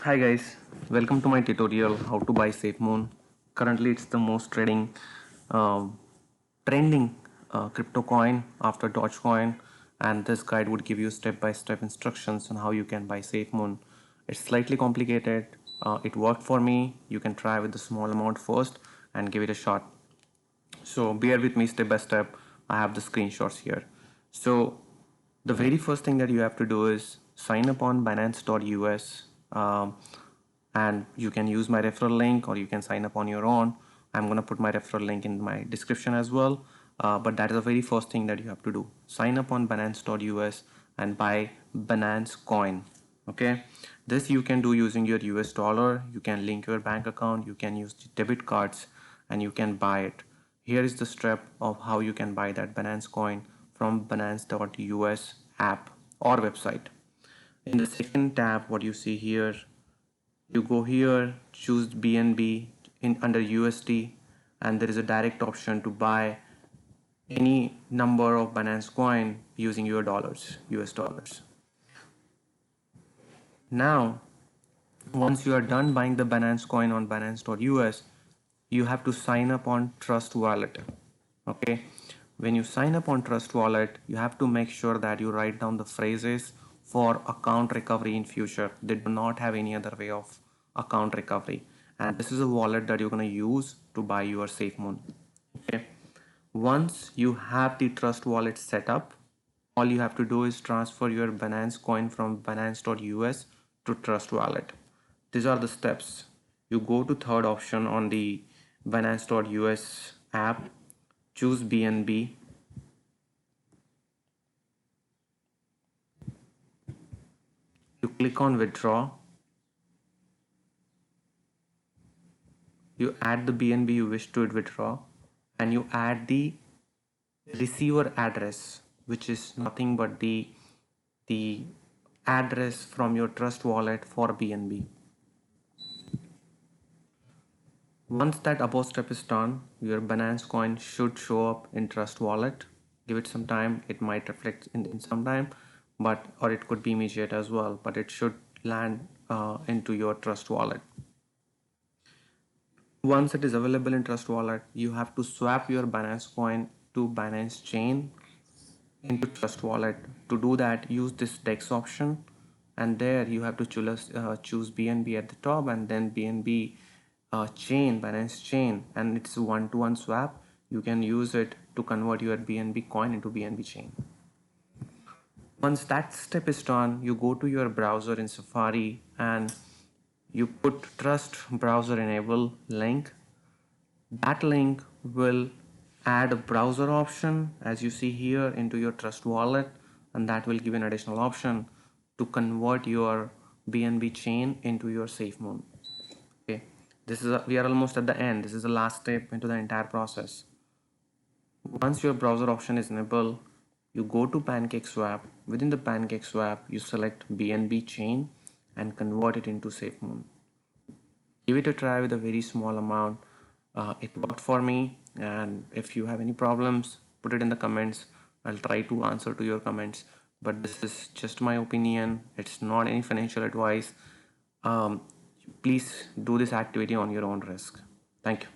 Hi guys, welcome to my tutorial how to buy SafeMoon. Currently it's the most um, trending crypto coin after Dogecoin, and this guide would give you step-by-step instructions on how you can buy SafeMoon. It's slightly complicated. It worked for me. You can try with a small amount first and give it a shot. So bear with me step by step. I have the screenshots here. So the very first thing that you have to do is sign up on Binance.us, and you can use my referral link or you can sign up on your own. I'm going to put my referral link in my description as well. But that is the very first thing that you have to do. Sign up on Binance.us and buy Binance coin. Okay, this you can do using your US dollar. You can link your bank account, you can use the debit cards, and you can buy it. Here is the step of how you can buy that Binance coin from Binance.us app or website. In the second tab, what you see here, you go here, choose BNB in under USD, and there is a direct option to buy any number of Binance coin using your dollars, US dollars. Now, once you are done buying the Binance coin on Binance.us, you have to sign up on Trust Wallet. Okay, when you sign up on Trust Wallet, you have to make sure that you write down the phrases for account recovery in future. They do not have any other way of account recovery, and this is a wallet that you're going to use to buy your SafeMoon. Okay, once you have the Trust Wallet set up, all you have to do is transfer your Binance coin from Binance.us to Trust Wallet. These are the steps. You go to third option on the Binance.us app, choose BNB, you click on withdraw, you add the BNB you wish to withdraw, and you add the receiver address, which is nothing but the address from your Trust Wallet for BNB. Once that above step is done, your Binance coin should show up in Trust Wallet. Give it some time, it might reflect in some time, but or it could be immediate as well, but it should land into your Trust Wallet. Once it is available in Trust Wallet, you have to swap your Binance coin to Binance Chain into Trust Wallet. To do that, use this DEX option, and there you have to choose BNB at the top and then BNB chain, Binance chain, and it's a one-to-one swap. You can use it to convert your BNB coin into BNB chain. Once that step is done, you go to your browser in Safari and you put trust browser enable link. That link will add a browser option as you see here into your Trust Wallet, and that will give an additional option to convert your BNB chain into your SafeMoon. Okay, we are almost at the end. This is the last step into the entire process. Once your browser option is enabled, you go to PancakeSwap. Within the PancakeSwap, you select BNB chain and convert it into SafeMoon. Give it a try with a very small amount. It worked for me, and if you have any problems, put it in the comments. I'll try to answer to your comments, but this is just my opinion. It's not any financial advice. Please do this activity on your own risk. Thank you.